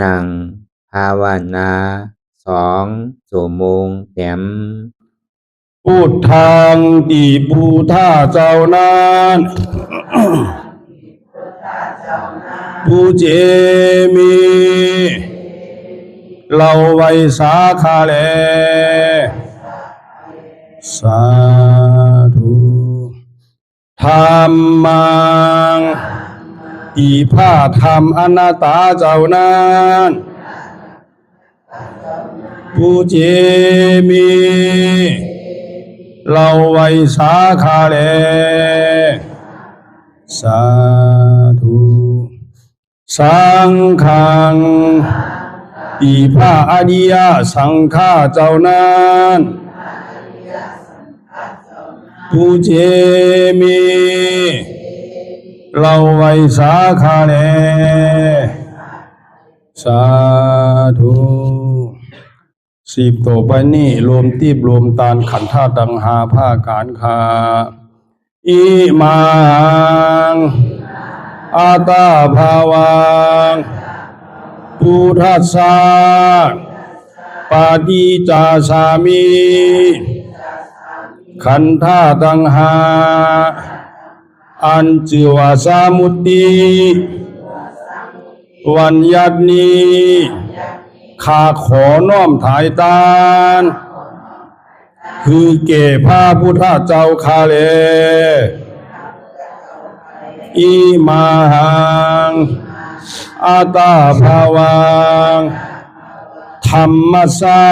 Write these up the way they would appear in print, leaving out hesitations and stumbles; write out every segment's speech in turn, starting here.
นั่งภาวนา2 ชั่วโมงเต็มพุทธังติพุทธาเจ้านั้นผู้เจมีเราไว้สาขาแลสาธุธรรมังอีพาธรรมอนัตตาเจ้านั้นผู้เจมีเราไว้สาขาแลสาธุสังฆังอีพระอริยสังฆาเจ้านั้นผู้เจมีเราไว้สาขาแลสาธุ10ต่อไปนี้รวมตีบรวมตานขันธ์ธาตุดังหาผ้าการคาอิมังอาตาภาวังพุทธัสสะปาฏิจจสามิขันธาตุดังหาอัญจิวาสามุตติวันยัตนีข้าขอน้อมถ่ายตานคือเก่พระพุทธเจ้าข้าเลอิมังอาตาภาวังธรรมัสสะ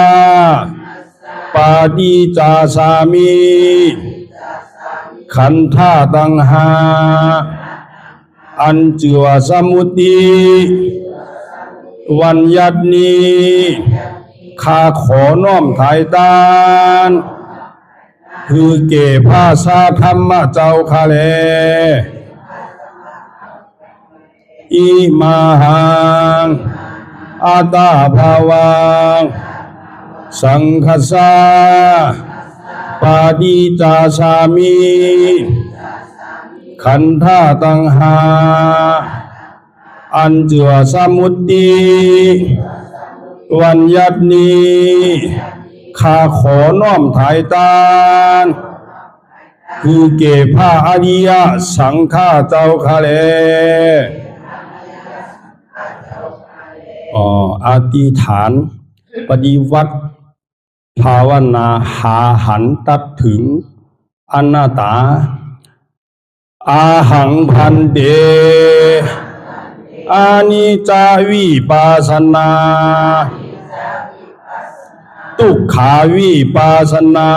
ปาฏิจจสามิขันธาตุดังหาอัญจิวาสมุตติวันยัตนีข้าขอน้อมถ่ายตานคือเก่พระสาธรรมเจ้าข้าแลอิมังอาตาภาวังสังฆัสสะปาฏิจจสามิขันธาตุดังหาอัญจิวาสมุตติวันยัตนีข้าขอน้อมถ่ายตานคือเก่พระอริยสังฆาเจ้าข้าแลอธิษฐานปฏิวัติภาวนาหาหันตัดถึงอนัตตาอาหังพันเตอานิจจาวิปัสสนาทุกขาวิปัสสนา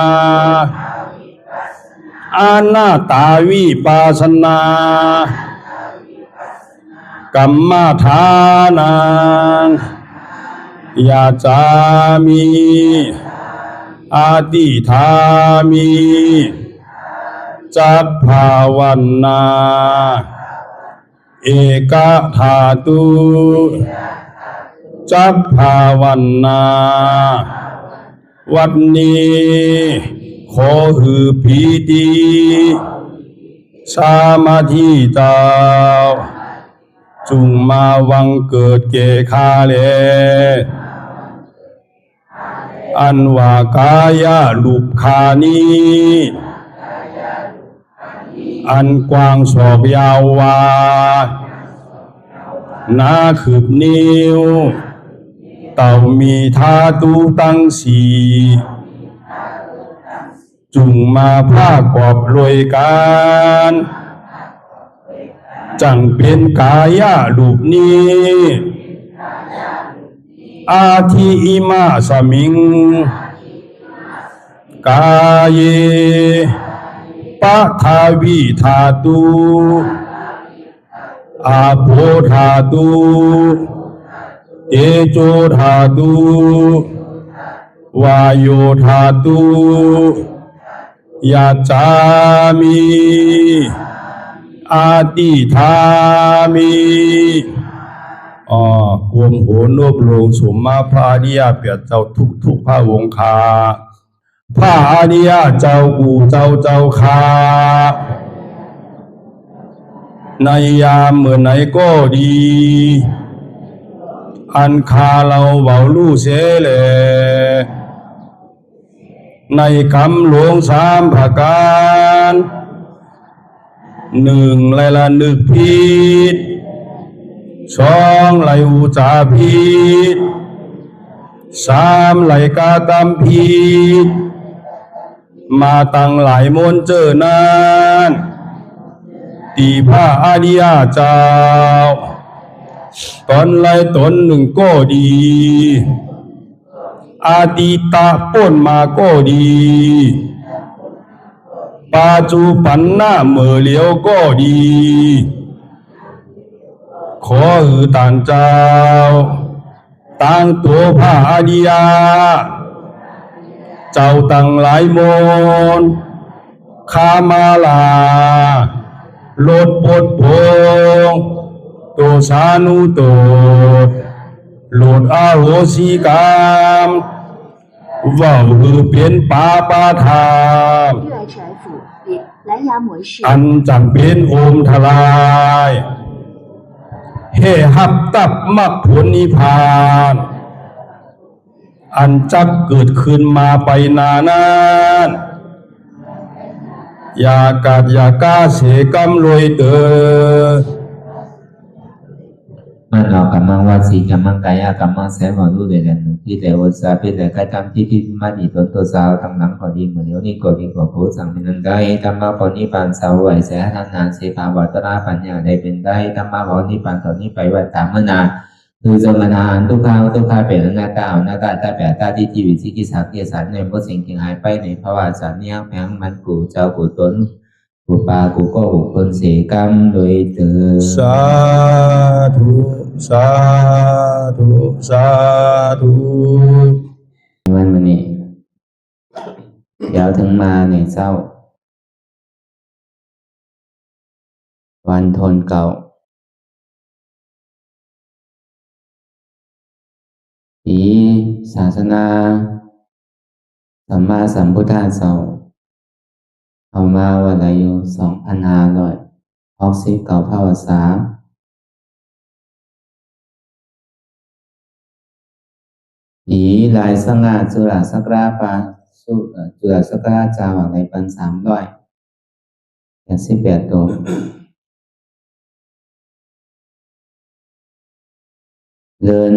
อนัตตาวิปัสสนากัมมฐานังยาจามิอาติธามิจักภาวันนาเอกธาตุจักภาวันนาวันนี้ขอหือพีติสามาธิเจ้าจุงมาวังเกิดเกคาเลอันว่ากายาลุปคานีอันกว้างศอกยาววานาคืบนิ้วเต่ามีธาตุตั้งสีจุงมาผ้ากอบรวยการจังเป็นกายาลูปนี้อาทิอิมาสมิงกายปะทาวิธาตุอาโภธาตุเตโชธาตุวายโยธาตุยาจามิอาติธามิกวมโหนบลงสมมาพระอริยเปียเจ้าทุกพระวงคาพระอริยเจ้ากูเจ้าคาในยามเมื่อไหนก็ดี อันคาเราเบาลู่เสแลในคำหลวงสามประการหนึ่งไลละนึกผิดสองไลอุจาผิดสามไลกาตำผิดมาตั้งหลายมนเจอนั้นตีพระอริยเจ้าตนไลตนหนึ่งก็ดีอาติตะป้นมาก็ดีปัจจุบันหน้าเมื่อเหลียวก็ดีขอต่างเจ้าตั้งตัวพระอริยเจ้าตั้งหลายมนขามาลาลดปดพงตัวสานุตัวโลดอาโหสิกรรมว่าเป็นปาปาทาน 热爱者府比蓝牙模式 อันจำเป็นโอมทลายเฮหับตับมรรคผลนิพพานอันจักเกิดขึ้นมาไปนานานอย่ากาดอย่ากาเสกรรมรวยเตอมันเรากำลังว่าสีกำลังกายกำลังแสงของรูปเด่นที่แต่อุตสาห์เป็นแต่การทำที่ที่มาดีตัวสาวทั้งหลังพอดีเหมือนเดี๋ยวนี้ก็ดีกว่าโพสังเป็นนั้นได้ธรรมะปณิปานสาวไหวแสทานานเสภาวัตราปัญญาได้เป็นได้ธรรมะปณิปานตอนนี้ไปวัดตามมนาคือสมณานทุกข้าเป็นอนาตาอนาตาตาแปดตาที่ชีวิตที่กิสักเกียสันในพวกสิ่งที่หายไปในภาวะสันเนียงแผงมันกูเจ้ากูตนกูปากูก็บุคคลเสกรรมโดยเถิดสาธุสาธุสาธุวันนี้เดี๋ยวถึงมาเนี่ยเศร้าวันทนเก่าปีศาสนาสัมมาสัมพุทธาเจ้าเอามาวันอายุ2569 พรรษาปีลายสง่าจุฬาสักราปาจุฬาสักราจาวในปัน388ตัวเดิน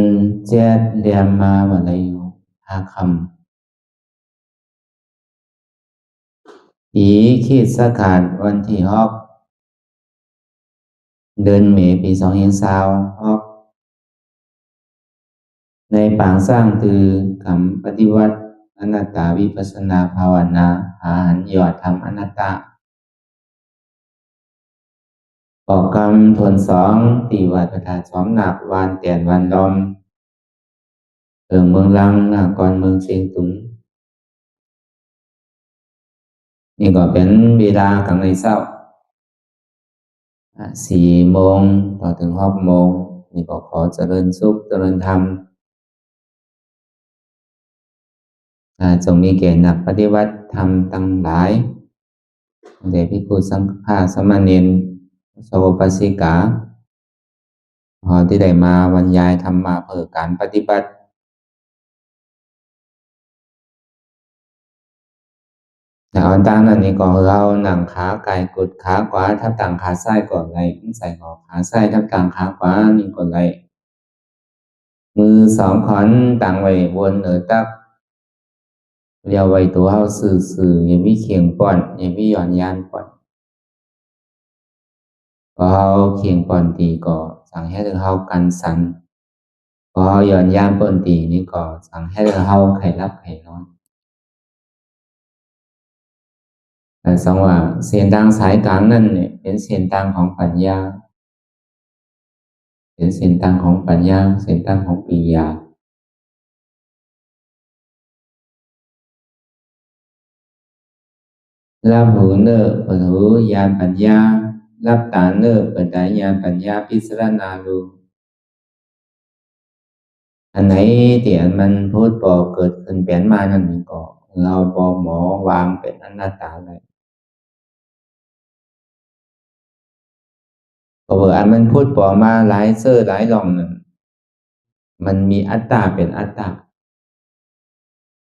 แจ๊ดเรียมมาวันอายุ5 คำปีขีดสกัดวันที่6 เดือนเมษายนปี2026ในปางสร้างคือคำปฏิวัติอนัตตาวิปัสสนาภาวนาหาหันยอดทำอนัตตาออกกรรมทวน2ตีวัดประทาสอมหนักวานเตียนวันดอมเมืองลังนากรเมืองเชียงตุงนี่ก็เป็นเวลากลางในเช้า4 โมงต่อถึง6 โมงนี่ก็ขอเจริญสุขเจริญธรรมจงมีแก่นักปฏิวัติธรรมทั้งหลายแด่ภิกษุสังฆาสามเณรสาวกปัสสิกาที่ได้มาบรรยายธรรมะเพื่อการปฏิบัติแต่อันตั้งนั้นนี่ก็เราหนังขาไก่กดขาขวาทับต่างขาซ้ายก่อนไหลใส่หอกขาซ้ายทับต่างขาขวานี่ก่อนไหลมือ2 ขอนต่างไว้บนตักเรียวไว้ตัวเฮาสื่ออย่ามีเขียงป้อนอย่ามีหย่อนยานป้อนก็เฮาเขียงป้อนตีก็สั่งให้เฮากันสันก็เฮาหย่อนยานป้อนตีนี่ก็สั่งให้เฮาไข่รับไข่นอนแต่สังว่าเส้นทางสายกลางนั่นเนี่ยเป็นเส้นทางของปัญญาเป็นเส้นทางของปัญญาเส้นทางของปัญญารับหูเนอเปิดหูญาณปัญญารับตาเนอเปิดตาญาณปัญญาพิจารณาดูอันไหนที่มันพูดพอเกิดขึ้นเปลี่ยนมานั่นก็เราพอหมอวางเป็นอนัตตาเลยเพราะว่าอันมันพูดพอมาหลายเสื้อหลายหลองนั่น มันมีอัตตาเป็นอัตตา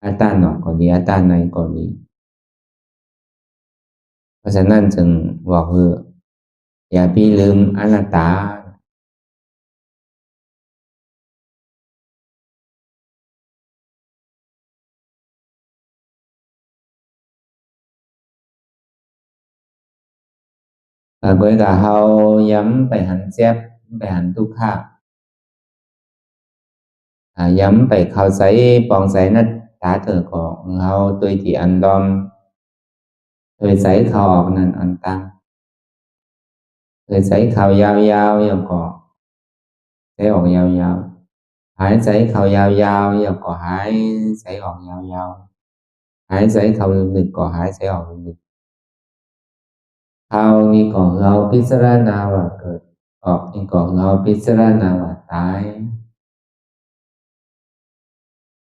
อัตตาหนอกก็ดีอัตตาในก็ดีเพราะฉะนั้นจึงบอกคืออย่าไปลืมอนัตตาก็กะเฮาย้ำไปหันเจ็บไปหันทุกข์ย้ำไปเข้าใจปองใจนัดตาเถอของเฮาตัวที่อันดอมโดยใจเข้าออกนั้นอันตั้งโดยใจเข้ายาวๆอย่างก็ใจออกยาวๆหายใจเข้ายาวๆอย่างก็หายใจออกยาวๆหายใจเข้าลึกๆก็หายใจออกลึกๆเข้านี่ก็เราพิจารณาว่าเกิดออกนี่ก็เราพิจารณาว่าตาย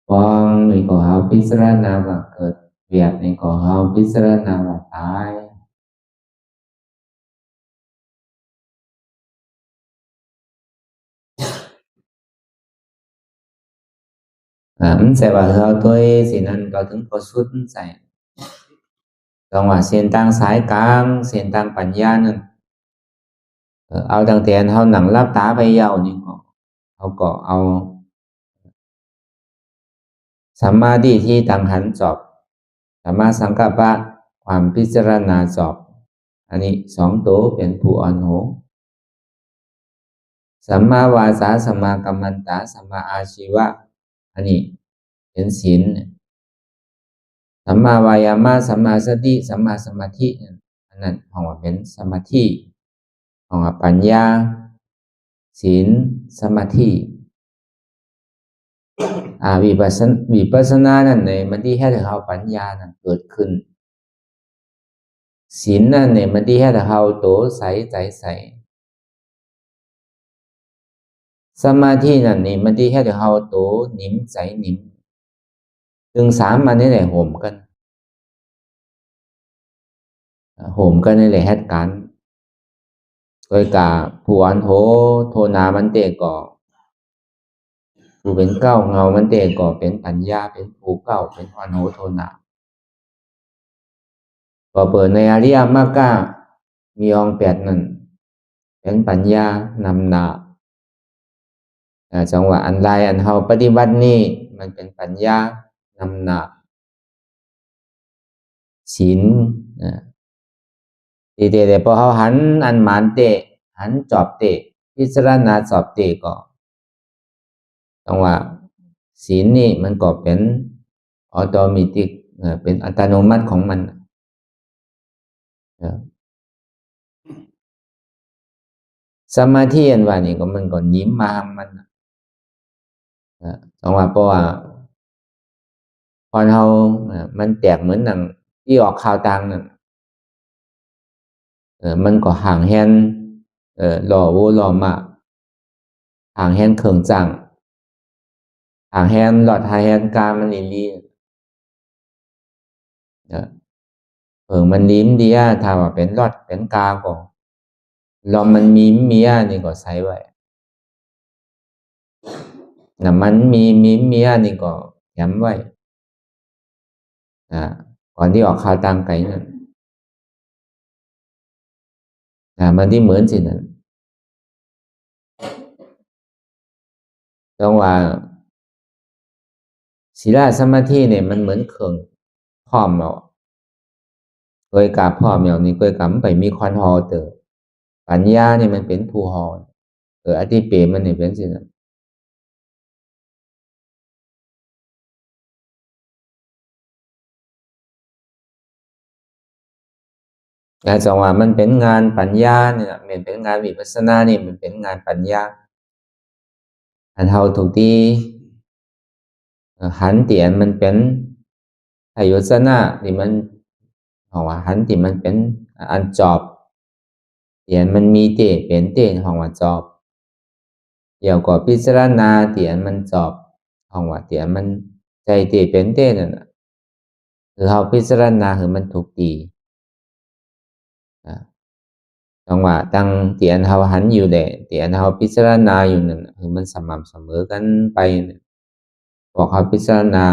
ฟองนี่ก็เราพิจารณาว่าเกิดเวียดนี่ก็เราพิจารณาว่าตายมันsẽ bảo theo tôi thì nên cóถึงพอสุดใส่ตรงว่าเส้นทางสายกลางเส้นทางปัญญานั่นเอาตั้งแต่เฮาหนังรับตาไปยาวนี่ก็เขาก็เอาสัมมาทิฏฐิตังหันจบสัมมาสังกัปปะความพิจารณาจบอันนี้สองตัวเป็นผู้อ่อนโหสัมมาวาจาสัมมากัมมันตะสัมมาอาชีวะอันนี้เป็นศีลสัมมาวายามะสัมมาสติสัมมาสมาธิอันนั้นของว่าเป็นสมาธิของว่าปัญญาศีลสมาธิวิปัสสนานั่นในมันที่ให้เราปัญญานั้นเกิดขึ้นศีลนั่นในมันที่ให้เราโตใสใจใสสมาธินั่นนี่มันที่ให้เราโตนิ่มใจนิ่มถึงสามมันนี่แหละโหมกันนี่แหละเหตุการณ์โดยกาผู้อันโทนามันเตก่อผู้เป็นเก้าเงามันเตก่อเป็นปัญญาเป็นผู้เก้าเป็นอันโหโทนาพอเปิดในอริยมรรคมีองค์แปดนั่นเป็นปัญญานำหน้าจังหวะอันใดอันเฮาปฏิบัตินี่มันเป็นปัญญานำหน้าศีลทีเดียวพอเฮาหันอันหมานเตหันจอบเตพิจารณาจอบเตก็จังหวะศีลนี่มันก็เป็นออโตเมติกเป็นอัตโนมัติของมันสมาธิอันว่านี่ก็มันก็ยิ้มมามันจังหวะเพราะว่าพอเรามันแตกเหมือนหนังที่ออกข่าวต่างนั่นมันก็ห่างแฮนหล่อโวหล่อมาห่างแฮนเขิงจังห่างแฮนหลอดหาแฮนกามันลีมันลิ้มดีถ้าว่าเป็นหลอดเป็นกาก็ลอมันมีเมียนี่ก็ใส่ไว้มันมีเมียนี่ก็ย้ำไว้ก่อนที่ออกข่าวต่างไกลนั่นมันที่เหมือนสินั่นต้องว่าศีลสมาธิเนี่ยมันเหมือนเครื่องพร้อมเราโดยกาพร้อมอย่างนี้โดยกาไปมีควันฮอเตอปัญญาเนี่ยมันเป็นผู้ฮออธิเปมันเนี่ยเป็นสินั่นจังหวะมันเป็นงานปัญญาเนี่ยมันเป็นงานวิปัสสนาเนี่ยมันเป็นงานปัญญาอันเฮาถูกที่หันเตียนมันเป็นไอยศนะที่มันของว่าหันที่มันเป็นอันจอบเตียนมันมีเตเป็นเตของว่าจอบเดี๋ยวก็พิจารณาเตียนมันจอบของว่าเตียนมันใจเตเป็นเตนั่นน่ะคือเฮาพิจารณาคือมันถูกดี จังหวะตั้งที่อันเฮาหันอยู่แหละที่อันเฮาพิจารณาอยู่นั่นคือมันสม่ำเสมอกันไปบอกเฮาพิจารณา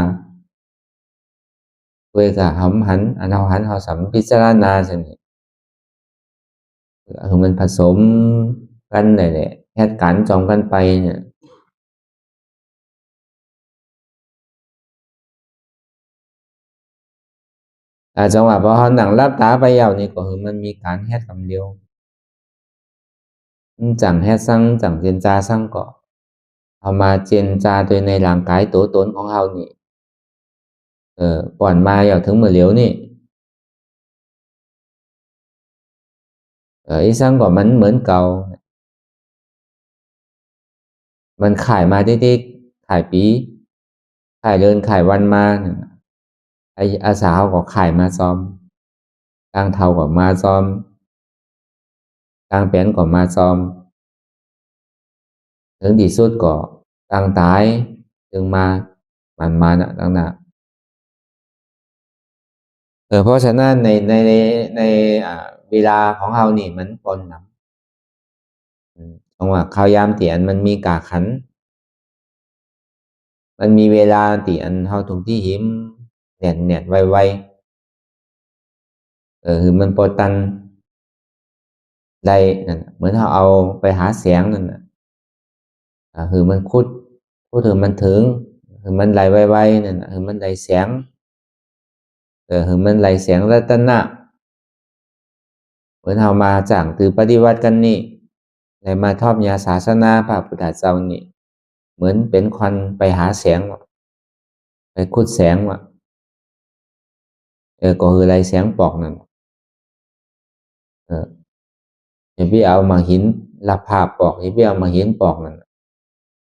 เว้ก็หำหันอันเฮาหันเฮาสัมพิจารณาซั่นนี่คือมันผสมกันได้แหละแค่การจอมกันไปเนี่ยจังหวะพอเฮานั่งหลับตาไปยาวนี่ก็คือมันมีการเฮ็ดคำเดียวจังเฮ็ดซังจังเจนจาซังก็เอามาเจนจาโดยในร่างกายตัวตนของเฮานี่ก่อนมาอยากถึงมื้อเหลียวนี่อีซังก็มันเหมือนเก่ามันขายมาติ๊กๆขายปีขายเดือนขายวันมาไอ้อาสาเขาก็ขายมาซ้อมกลางเทาก็มาซ้อมกลางแป้นก็มาซ้อมถึงที่สุดก็กลางตายถึงมามันมาน่ะตั้งน่ะเพราะฉะนั้นในเวลาของเฮานี่มันปนนำจังหวะข้าวยามเตียนมันมีกาขันมันมีเวลาที่อันเฮาถูกที่หิมแน่นไวคือมันปอตันได้นั่นเหมือนเฮาเอาไปหาแสงนั่นน่ะคือมันพูดถึงมันถึงคือมันไหลไวนั่นน่ะคือมันไหลแสงคือมันไหลแสงรัตนะเหมือนเฮามาจากถือปฏิวัติกันนี่ในมาทอบยาศาสนาพระพุทธเจ้านี่เหมือนเป็นควันไปหาแสงไปขุดแสงว่ะก็คือไหลแสงปอกนั่นอย่าไปเอามาหินลับภาพปอกอย่าไปเอามาหินปอกนั่น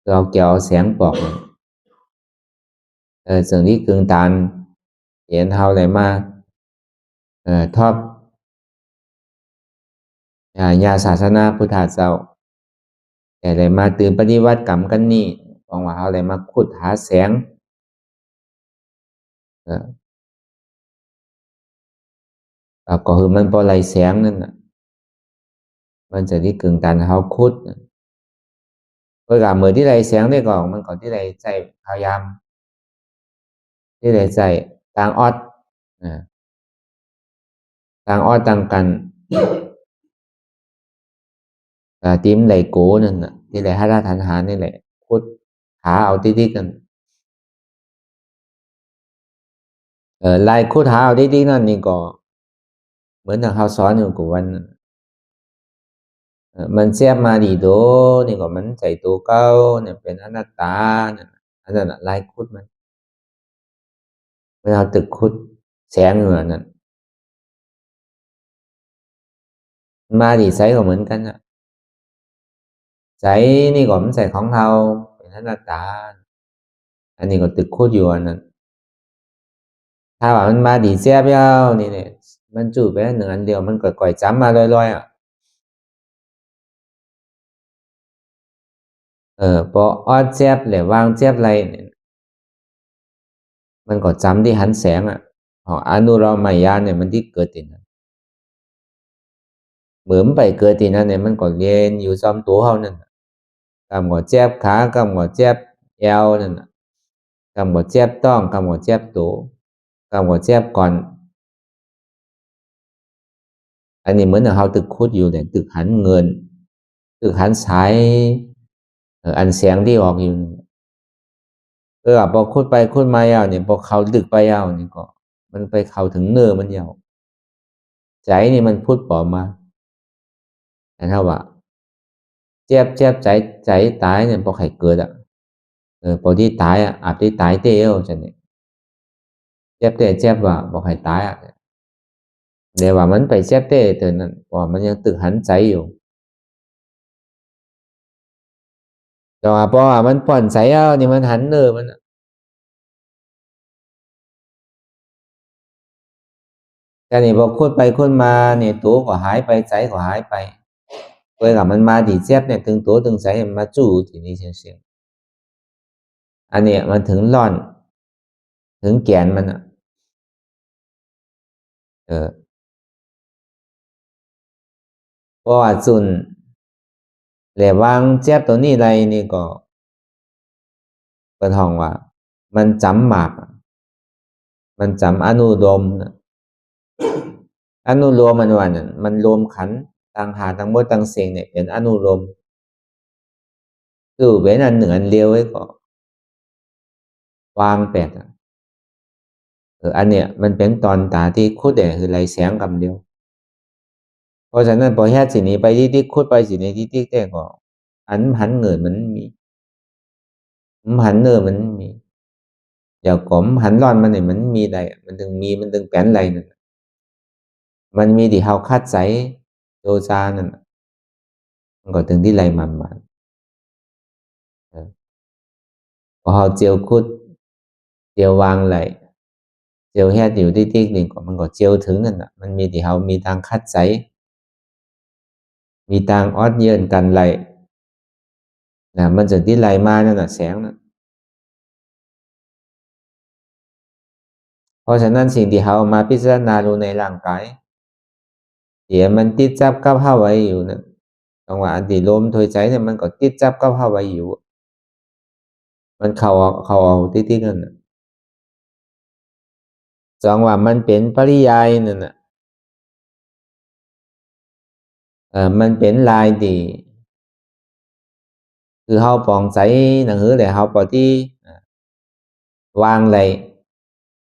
เราเกี่ยวแสงปอกนั่นสิ่งที่กึ่งตานเห็นเฮาได้มาทอบญาศาสนาพุทธเจ้าแต่ได้มาตื่นปฏิวัติกรรมกันนี่ของว่าเฮาได้มาขุดหาแสงก็คือมันบ่ไหลแสงนั่นน่ะมันจะที่กึ่งตานเฮาขุดก็กะมื้อที่ไหลแสงได้ก็มันก็ที่ไหลใช้พยายามที่ไหลใช้ต่างออดต่างออดต่างกันtím lầy cổ nênที่ไหลหาราทันหานี่แหละขุดหาเอาติ๊กๆกันลายขุดหาเอาติ๊กๆนั่นนี่ก็เหมือนทางเขาสอนอยู่กูวันมันเสียบมาดีโดนี่ก็มันใจตัวเก้าเนี่ยเป็นอนัตตาเนี่ยอันนั้นลายขุดมันเวลาตึกขุดแสงเหนือนั่นมาดีไซก็เหมือนกันอ่ะใจนี่ก็มันใจของเราเป็นอนัตตาอันนี้ก็ตึกขุดอยู่อันนั้นถ้าว่ามันมาดีเสียบยาวนี่เนี่ยมันจู่ไปหนึ่งอันเดียวมันก่อยๆจำมาลอยๆอ่ะพอออดเจ็บหรือวางเจ็บอะไรเนี่ยมันก็จำที่หันแสงอ่ะของอนุเรามายาเนี่ยมันที่เกิดติดเหมือนไปเกิดติดนั่นเนี่ยมันก็เรียนอยู่ซ้อมตัวเขานั่นกำก็เจ็บขากำก็เจ็บเอวนั่นกำก็เจ็บต้องกำก็เจ็บตัวกำก็เจ็บก่อนอันนี้เหมือนเขาตึกคุดอยู่เนี่ยตึกหันเงินตึกหันสายอันแสงที่ออกอยู่พอคุดไปคุดมายาวเนี่ยพอเขาดึกไปยาวนี่ก็มันไปเข้าถึงเนื้อมันยาวใจนี่มันพูดปลอมมาแต่ถ้าว่าเจ็บใจตายเนี่ยพอไข่เกิดอ่ะพอที่ตายอ่ะอาจที่ตายเตี้ยวจังเนี่ยเจ็บว่าพอไข่ตายอ่ะเดี๋ยวว่ามันไปเจ็บเต้แต่นั้นว่ามันยังตึกหันใจอยู่แต่ว่าพอมันผ่อนใจเอานี่มันหันเนื้อมันแต่นี่พอคุดไปคุดมาเนี่ยตัวก็หายไปใจก็หายไปเวลามันมาดีเจ็บเนี่ยถึงตัวถึงใจมันมาจู่ทีนี้เสียงอันเนี้ยมันถึงร่อนถึงแกนมันอ่ะเออ เพราะว่าจุนแหลวางเจ็บตัวนี้ไรนี่ก็ทองว่ามันจำหมากมันจำอนุโลมอนุโลมมันว่านั่นมันรวมขันต่างหาทั้งหมดต่างเสียงเนี่ยเป็นอนุโลมคือเว้นอันหนึ่งอันเดียวไว้ก็วางแปดอันเนี้ยมันเป็นตอนตาที่คุดเนี่ยคือไรแสงกำเดียวเพราะฉะนั้นพอแค่สิ่งนี้ไปที่คุดไปสิ่งนี้ที่แต่ก็อันหันเงินมันมีหันเนอมันมีอย่ากลมหันร้อนมันเนี่ยมันมีใดมันถึงมีมันถึงแป้นไรนั่นมันมีที่เฮาคัดใสโดซานั่นมันก็ถึงที่ไรมันพอเฮาเจียวคุดเจียววางไหลเจียวแค่อยู่ที่ติ๊กนี่ก็มันก็เจียวถึงนั่นน่ะมันมีที่เฮามีทางคัดใสมีทางออดเยินกันไหลนะมันจะที่ไหลมานั่นน่ะแสงนั่นเพราะฉะนั้นสิ่งที่เฮามาพิจารณาดูในร่างกายเดี๋ยวมันติดจับกับเฮาไว้อยู่นั่นจังหวะอันที่ลมถอยใจเนี่ยมันก็ติดจับกับเฮาไว้อยู่มันเข้าออกติ๊กๆนั่นน่ะจังหวะมันเป็นปริยายนั่นน่ะมันเป็นลายที่คือเฮาปองใจหนังหือแต่เฮาปอที่วางไหล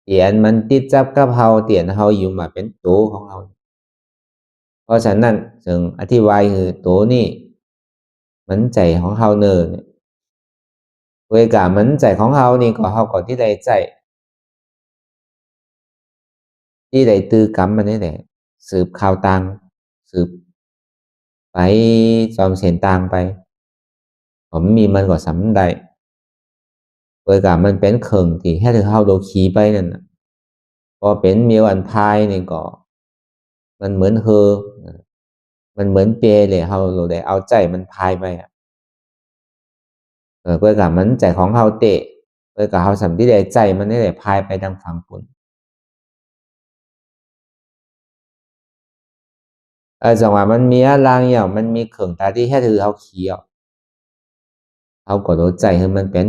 เตียนมันติดจับกับเฮาเตียนเฮาอยู่มาเป็นตัวของเฮาเพราะฉะนั้นจึงอธิบายคือตัวนี้มันใจของเฮาเนอเนี่ยเวกามันใจของเฮานี่ก็เฮาก็ที่ใดใจที่ใดตื้อกรรมมันนี่แหละสืบข่าวตังสืบไปจอมเสียนตังไปผมมีมันก็สำได้เวกามันเป็นเข่งที่แค่ถึงเฮาโดขี่ไปนั่นน่ะพอเป็นเมียวอันพายนี่ก็มันเหมือนเฮอมันเหมือนเปเลยเฮาโลได้เอาใจมันพายไปเพื่อกับมันใจของเฮาเตะเพื่อกับเฮาสัมที่ใดใจมันได้พายไปทางฝั่งปุ่นจังหวะมันมีอะไรอย่างมันมีเขื่องตาที่แค่ถือเฮาเขียวเฮาก็รู้ใจคือมันเป็น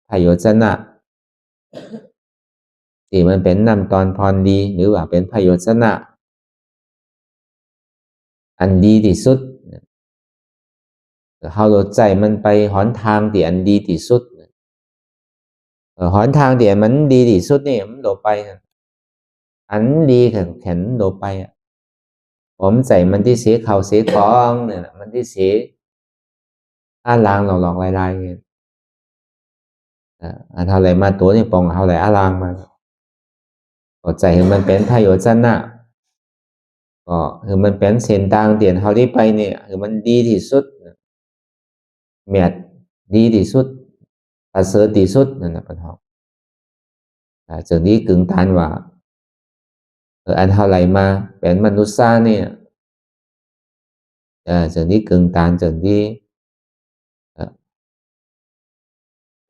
พยชนะที่มันเป็นนำตอนพรดีหรือว่าเป็นพยชนะอันดีที่สุดเฮารู้ใจมันไปหนทางที่อันดีที่สุดหนทางที่มันดีที่สุดนี่มันโดไปอันดีแข็งโดไปผมใจมันที่เสียเขาเสียของเนี่ยมันที่เสียลางหลอกลายๆเนี่ยเท่าไรมาตัวนี่ปองเท่าไรลางมาก็ใจมันเป็นพโยชนะก็คือมันเป็นเส้นทางเตียนเท่าที่ไปเนี่ยคือมันดีที่สุดเมียดดีที่สุดประเสริฐที่สุดนั่นแหละปัญหาจึงนี้กึ่งตานว่าอันเท่าไรมาเป็นมนุษย์ซ่าเนี่ยจึงนี้กึ่งตานจึงนี้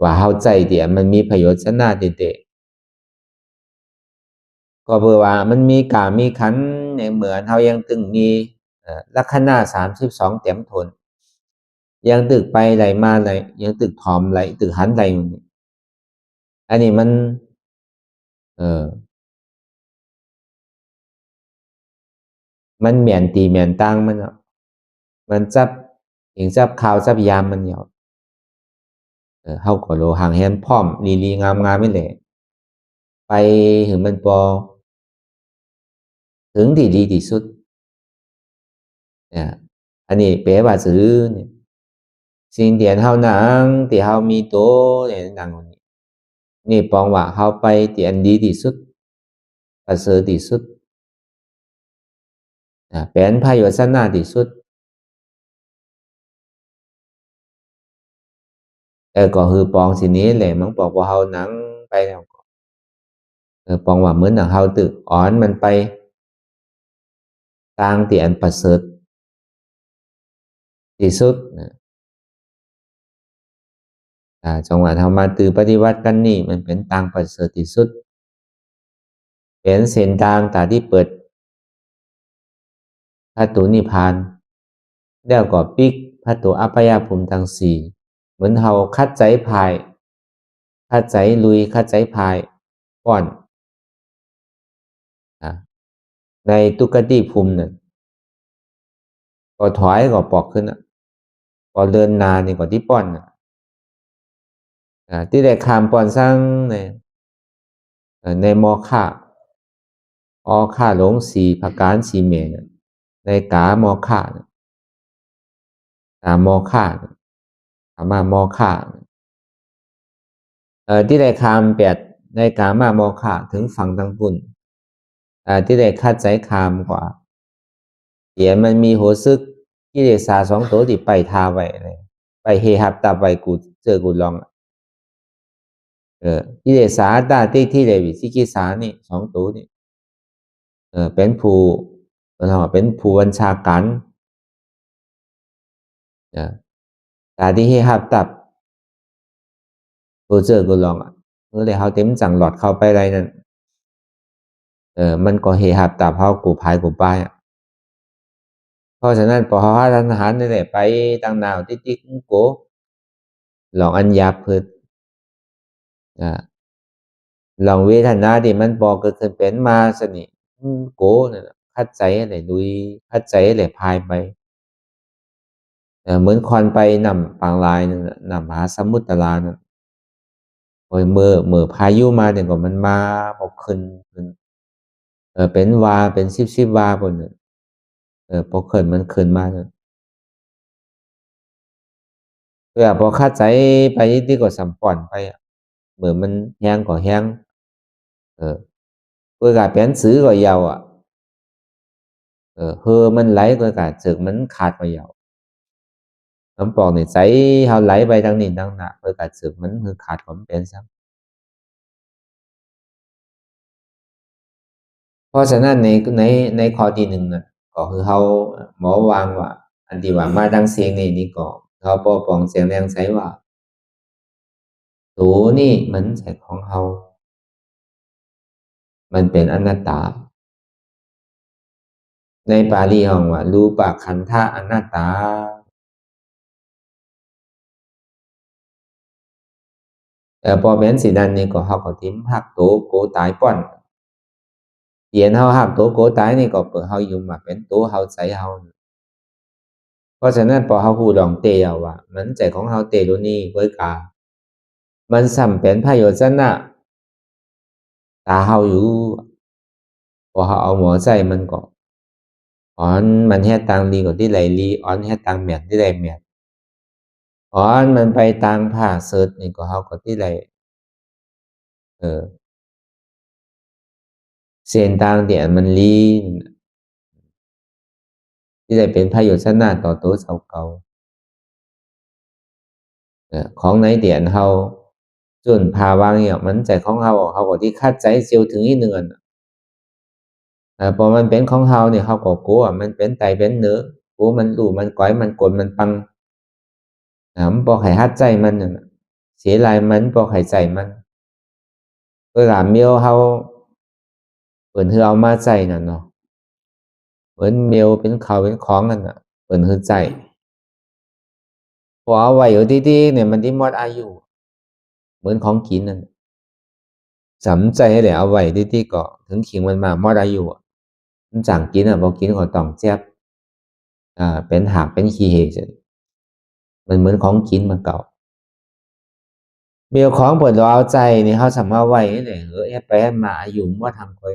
ว่าเข้าใจเดี๋ยวมันมีประโยชน์ชนะเด็ดๆก็เพื่อว่ามันมีกามีขันเนี่ยเหมือนเขายังตึงมีลัคนา32เต็มทนยังตึกไปไหลมาไหลยังตึกถอมไหลตึกหันไหลมันอันนี้มันมันเหมียนตีเหมียนตังมันมันจับอย่างจับข่าวจับยามมันเหนียวเขาก็โลหางแฮนพร้อมลีงามไม่แหละไปถึงมันปอถึงที่ดีที่สุดอันนี้แปลว่าซื้อเนี่ยสิ่งเดียนเฮาหนังที่เฮามีโตเนี่ยหนังนี่ปองว่าเฮาไปที่อันดีที่สุดประเสริฐที่สุดเป็นพระโยชนะที่สุดก็คือปองสินี้แหละมันบอกว่าเฮาหนังไปแล้วปองว่าเหมือนหนังเฮาตึกอ่อนมันไปทางที่อันประเสริฐที่สุดจังหวะเฮามาตื่นปฏิวัติกันนี่มันเป็นทางประเสริฐที่สุดเป็นเส้นทางตาที่เปิดถ้าตูนิพาน แล้วก็ปิกพัตตุอัปยภูมิทั้งสี่เหมือนเราคัดใจพายคัดใจลุยคัดใจพายป้อนในตุกติภูมิเนี่ยก็ถอยก็ปอกขึ้นก็เดินนานี่ก็ที่ป้อนที่ได้คามป้อนสร้างในมอค่าออค่าหลงสีผักการสีเมนในกามอค่ากามอค่ามามอค่าที่ได้คามแปดในกามามอค่าถึงฝั่งทั้งปุ่นที่ได้คัดใจคามกว่าเดี๋ยวมันมีหัวซึกกิเลสาสองตัวที่ไปทาไว้เลยไปเฮหับตับไว้กูเจอกูลองกิเลสาตาที่เลยวิสิกิสานี่สองตัวนี่เป็นผู้เป็นผู้บัญชาการตาที่เฮหับตับกูเจอกูลองเมื่อไรเขาเต็มจังหลอดเข้าไปอะไรนั่นมันก็เฮหับตับเขากูพายกูป้ายเพราะฉะนั้นพอเขาทหารนี่แหละไปตั้งนาวติ๊กโกหลองอัญญาพืชลองเวทนาที่มันบอกเกิดขึ้นเป็นมาสนิโกเนี่ยคัดใจอะไรดุยคัดใจอะไรพายไปเหมือนควันไปนำปางลายนั่นนำมหาสมุทรลานั่นโอ้ยเมื่อพายุมาเนี่ยก็มันมาบอกขึ้นเป็นวาเป็นสิบวาบนเนี่ยพอขึ้นมันขึ้นมาเนี่ยเพื่อพอคัดใจไปที่ก็สัมป่อนไปเหมือนมันแห้งก็แห้งเพื่อกาเป็นซื้อก็ยาวเฮอมันไหลก็กาจึกมันขาดก็ยาวน้ำปอกเนี่ยใจเขาไหลไปทางนี้ทางหน้าเพื่อกาจึกมันคือขาดความเป็นซ้ำเพราะฉะนั้นในข้อที่หนึ่งน่ะก็คือเขาหมอวางว่าอันที่ว่ามาดังเสียงนี่ก็เขาปอปองเสียงแรงใสว่าตัวนี่มันใช่ของเขามันเป็นอนัตตาในปาลีห้องว่ารูปขันธะอนัตตาแต่พอเป็นสีนั้นนี่ก็เขาก็ทิ้มหักตัวโกตายป้อนเดียนเขาหักตัวโกตายนี่ก็เปิดเขาอยู่มาเป็นตัวเขาใจเขาเพราะฉะนั้นพอเขาพูดลองเตะว่ามันใจของเขาเตะรุ่นนี้เพื่อกามันสัมเป็นพระโยชนะตาเขาอยู่พอเขาเอาหมอใจมันก็อ่อนมันแค่ตังดีกว่าที่ไหลลีอ่อนแค่ตังแมทที่ไหลแมทอ่อนมันไปตังผ่าเสิร์ชนี่ก็เขาก็ที่ไหลเส้นทางเดียนมันลีที่ได้เป็นพระโยชนะต่อตัวเสาเก่าของในเดียนเขาจนพาวางอย่างมันใจของเขาก็ที่คาดใจเซียวถึงอีกหนึ่งพอมันเป็นของเขาเนี่ยเขาก็กลัวมันเป็นไตเป็นเนื้อกลัวมันรู้มันก้อยมันกลมันปังมันบอกให้ฮัดใจมันเสียลายมันบอกให้ใจมันเวลาเมียวเขาเปิดคือเอามาใจนั่นเนาะเหมือนเมียวเป็นเขาเป็นของนั่นเปิดคือใจพอเอาไว้อยู่ที่เนี่ยมันที่มอดอายุเหมือนของกินนั่นจำใจให้เลยเอาไว้ที่ก็ถึงขิงมันมามอดอายุมันจังกินบอกกินก็ต้องเจ็บเป็นหักเป็นขี้เหร่มันเหมือนของกินมาเก่าเมียวของเปิดเราเอาใจนี่เขาสามารถไว้เนี่ยไปมาอายุว่าทำคอย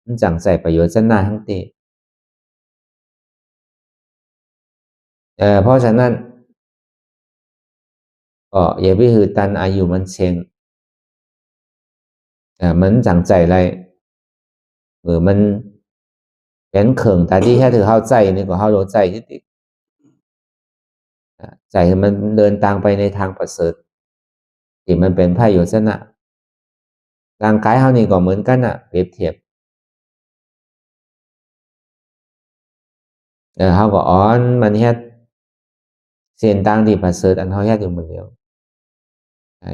มันจังใส่ประโยชน์จะหน้าทั้งเตะเพราะฉะนั้นก็อย่าไปหือตันอายุมันเชงมันจังใจอะไรมันเป็นเข่งแต่ที่แค่ถือเข้าใจนี่ก็เข้าโดใจที่ติดใจมันเดินทางไปในทางประเสริฐที่มันเป็นไพ่โยชนะร่างกายเขานี่ก็เหมือนกันเปรียบเทียบเขาก็อ้อนมันเฮ็ดเส้นทางที่ประเสริฐอันเขาเฮ็ดอยู่หมดเดียว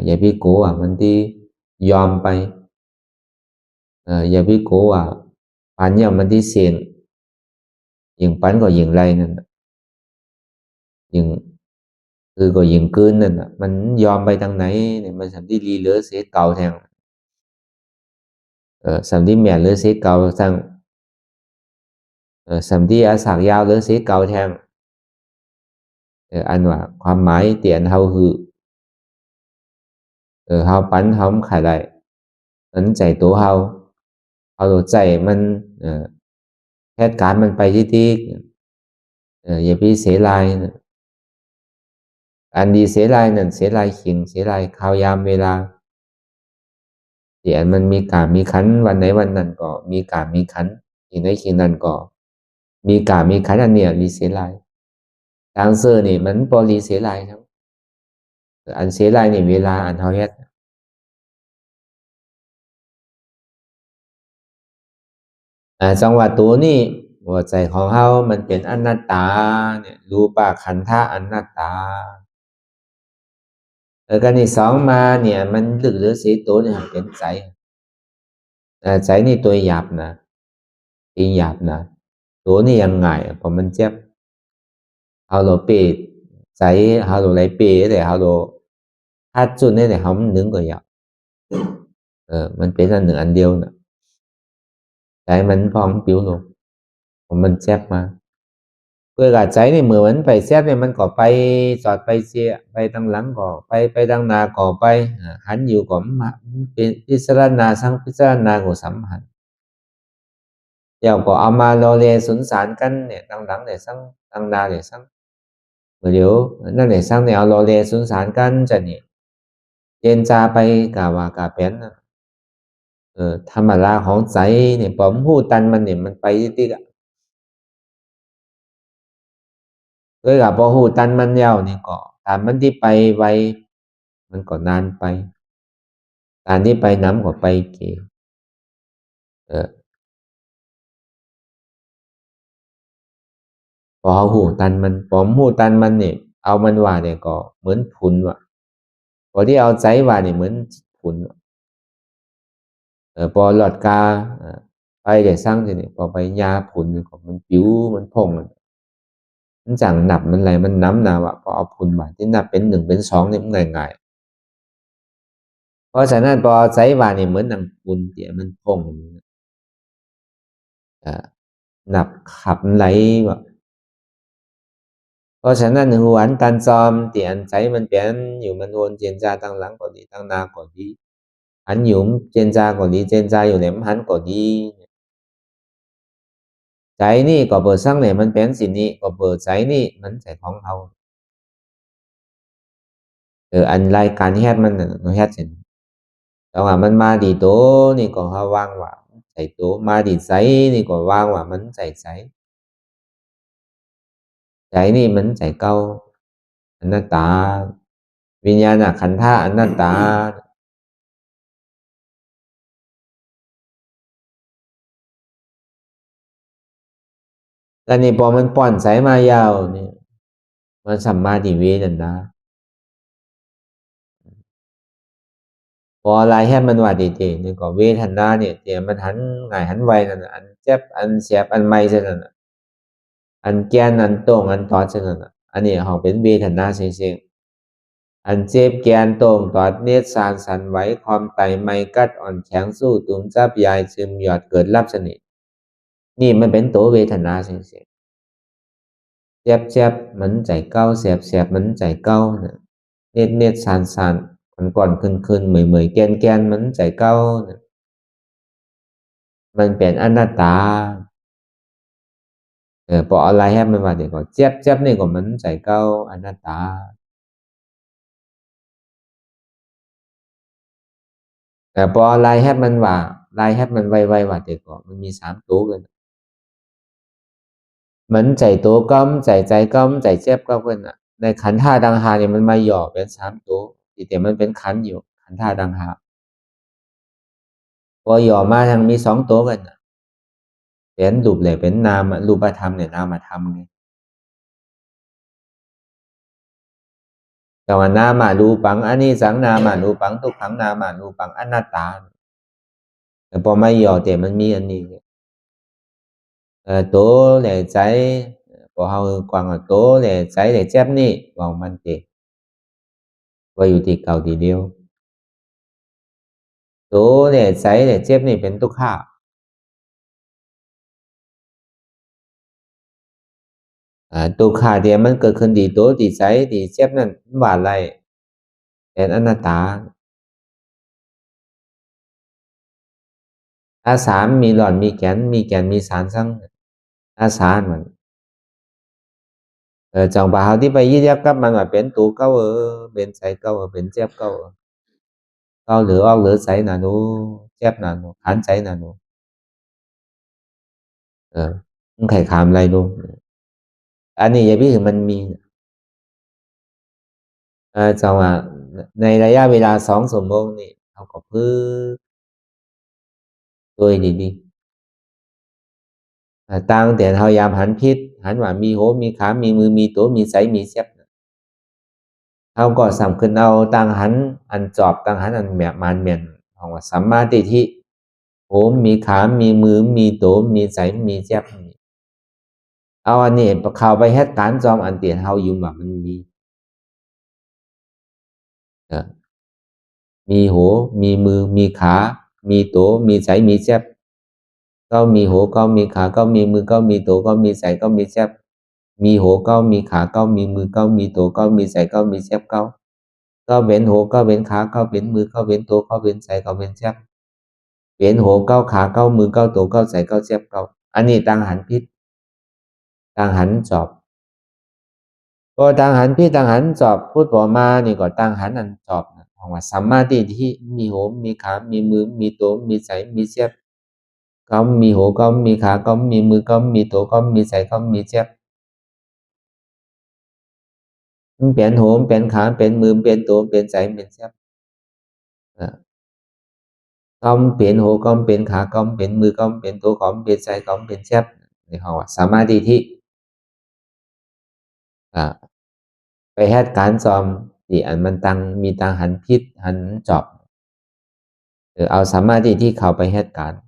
อย่าพี่กูมันที่ยอมไปอย่าพี่กูปันเนี่ยมันที่เสียนยิงปันก็ยิงไรนั่น ยิ่งคือก็ยิ่งเกินนั่นน่ะมันยอมไปทางไหนเนี่ยมันสัมที่ลีเหลือเสียเก่าแทงสัมที่แม่เหลือเสียเก่าทางสัมที่อาสากยาวเหลือเสียเก่าแทงอันว่าความหมายเตียนเฮาคือเฮาปั้นเฮาขายได้มันใจตัวเฮาใจมันเหตุการณ์มันไปที่อย่าไปเสียลายนะอันดีเสียลายนั่นเสียลายขิงเสียลายข่าวยามเวลาเดี๋ยวมันมีการมีขันวันไหนวันนั้นก็มีการมีขันขิงได้ขิงนั้นก็มีการมีขันอันเนี้ยรีเสียลายทางเซอร์นี่มันบริเสียลายครับอันเสียลายนี่เวลาอันเฮาเฮ็ดจังหวะตัวนี้หัวใจของเฮามันเป็นอนัตตาเนี่ยรูปะขันธะอนัตตากันที่สองมาเนี่ยมันลึกหรือสีตัวเนี่ยเป็นใจใจนี่ตัวหยาบนะตีหยาบนะตัวนี่ยังไงพอมันเจ็บเฮาโลเปใจเฮาโลไหลเปแต่เฮาโลถ้าจุดนี่เนี่ยเฮามันนึงก็หยาบมันเป็นอันหนึ่งอันเดียวนะใจมันพองปิ้วลงพอมันเจ็บมาเพื่อกาใจนี่เหมือนมันไปเจ็บเนี่ยมันก็ไปจอดไปเสียไปทางหลังก็ไปทางหน้าก็ไปหันอยู่ก็มาเป็นพิจารณาสังพิจารณาก็สัมพันธ์เดี๋ยวก็เอามาโลเลสุนสารกันเนี่ยทางหลังเนี่ยสังทางหน้าเนี่ยสังเดี๋ยวนั่นเนี่ยสังเนี่ยเอาโลเลสุนสารกันจะเนี่ยเจนจาไปกาวากาเป็นนะธรรมดาของใจเนี่ยผมพูดตันมันเนี่ยมันไปที่อะด้วยกับพอหูตันมันยาวเนี่ยก็ตามมันที่ไปไวมันก็นานไปการที่ไปน้ำก็ไปเกเออพอหูตันมันผมหูตันมันเนี่ยเอามันว่าเนี่ยก็เหมือนผุนว่ะพอที่เอาใจว่าเนี่ยเหมือนผุนพอหลอดกาไปเดี๋ยวสร้างทีนี่พอไปยาผุนของมันปิ้วมันพองมันจังหนับมันอะไรมันน้ำหนาวะพอเอาผุนว่าที่นับเป็นหนึ่งเป็นสองเนี่ยมันง่ายๆเพราะฉะนั้นพอใจว่าเนี่ยเหมือนน้ำผุนเดี๋ยวมันพองหนับขับไหลว่ะเพราะฉะนั้นหัวนตันซอมเตียนใจมันเปลี่ยนอยู่มันวนเจียนจาตั้งหลังก่อนดีตั้งหน้าก่อนดีหันหยุมเจียนจาก่อนดีเจียนจาอยู่ไหนมันหันก่อนดีใจนี่ก็เปิดสร้างเนี่ยมันเป็นสิ่งนี้ก็เปิดใจนี่มันใจของเขาอันรายการเฮ็ดมันน่ะnóเฮ็ดเสร็จแต่ว่ามันมาดีโตนี่ก็เขาว่างว่าใจโตมาดีใจนี่ก็ว่างว่ามันใจใจนี่มันใจเก่าอนัตตาวิญญาณขันธ์ธาตุอนัตตาแล้วนี่พอมันป้อนสายมายาวเนี่ยมันสัมมาทิเวนันนะพออะไรให้มันว่าดีๆนี่ก็เวทนาเนี่ยเดี๋ยวมันหันง่ายหันไวนั่นน่ะอันเจ็บอันเสียบอันไม่ใช่นั่นน่ะอันแกนอันโต้งอันตอดใช่นั่นน่ะอันนี้เขาเป็นเวทนาเสียงอันเจ็บแกนโต้งตอดเนตรสารสันไหวความไตไม่กัดอ่อนแข็งสู้ตุ่มจับยายซึมหยอดเกิดรับสนิทนี่มันเป็นตัวเวทนาเสียงเจ็บมันใจเก้าเสียบมันใจเก้าเนี่ยเนตรสารก่อนขึ้นเหมยแกนมันใจเก้าเนี่ยมันเป็นอนัตตาพออะไรให้มันว่าเดี๋ยวก็เจ็บนี่ก็มันใจเก้าอนัตตาแต่พออะไรให้มันว่าไล่ให้มันไวๆว่าเดี๋ยวก็มันมีสามตัวกันมันใจตัวก้มใจก้มใจเจ็บก็เพื่อนอ่ะในขันธ์ธาตุดังหาเนี่ยมันมาหย่อเป็นสามตัวแต่มันเป็นขันธ์อยู่ขันธ์ธาตุดังหาพอหย่อมาทางมีสองตัวกันเป็นรูปเลยเป็นนามรูปธรรมเนี่ยนามธรรมไงแต่ว่านามารูปังอันนี้สังนามารูปังทุกขังนามารูปังอนัตตาแต่พอไม่หย่อแต่มันมีอันนี้ตัวเนี่ยใจ พอเฮากวางโตเลยใจเลยเจ็บนี่ว่ามันเตว่าอยู่ที่เก่าทีเดียวโตเลยใจเลยเจ็บนี่เป็นทุกข้าทุกข้าเดียวมันเกิดขึ้นดีโตดีใจดีเจ็บนั่นว่าอะไรเป็นอนัตตาอาสามมีหลอนมีแก่นมีสารสังอาสารมันtrong bài họcที่ไปยึดยับกับมันว่าเป็นตัวเก่าเป็นใจเก่าเป็นเจ็บเก่าเก่าหรือออกหรือใจน่ะหนูเจ็บน่ะหนูขันใจน่ะหนูมันใครขามอะไรดูอันนี้อย่าพี่ถึงมันมีจังหวะในระยะเวลา2 ชั่วโมงนี่เขาก็พึ่งตัวดีๆตั้งแต่เขายามหันพิษหันว่ามีโหมีขามีมือมีตัวมีใจมีเจ็บเขาก็สำคัญเอาตั้งหันอันจอบตั้งหันอันแมบมันเมียนของว่าสัมมาทิฏฐิโหมีขามีมือมีตัวมีใจมีเจ็บเอาอันนี้เข้าไปเหตุการณ์จอมอันเตียนเขาอยู่แบบมันมีหูมีมือมีขามีตัวมีใจมีเจ็บก็มีหูก็มีขาก็มีมือก็มีตัวก็มีใจก็มีเจ็บมีหูก็มีขาก็มีมือก็มีตัวก็มีใจก็มีเจ็บก็เป็นหูก็เป็นขาก็เป็นมือก็เป็นตัวก็เป็นใจก็เป็นเจ็บเป็นหูก็ขาก็มือก็ตัวก็ใจก็เจ็บก็อันนี้ต่างหันพิษต่างหันจอบก็ต่างหันพิษต่างหันจอบพูดต่อมานี่ก็ต่างหันอันจอบของว่าสัมมาทิฏฐิมีหูมีขามีมือมีตัวมีใจมีเจ็บก็มีหูก็มีขาก็มีมือก็มีตัวก็มีใจก็มีเจ็บมันเป็นหูเป็นขาเป็นมือเป็นตัวเป็นใจเป็นเจ็บก็เป็นหูก็เป็นขาก็เป็นมือก็เป็นตัวก็เป็นใจก็เป็นเจ็บนี่เขาว่าสัมมาทิฏฐิไปเหตุการณ์จอมที่อันมันตั้งมีตั้งหันพิษหันจอบเอาสัมมาทิฏฐิเข้าไปเหตุการณ์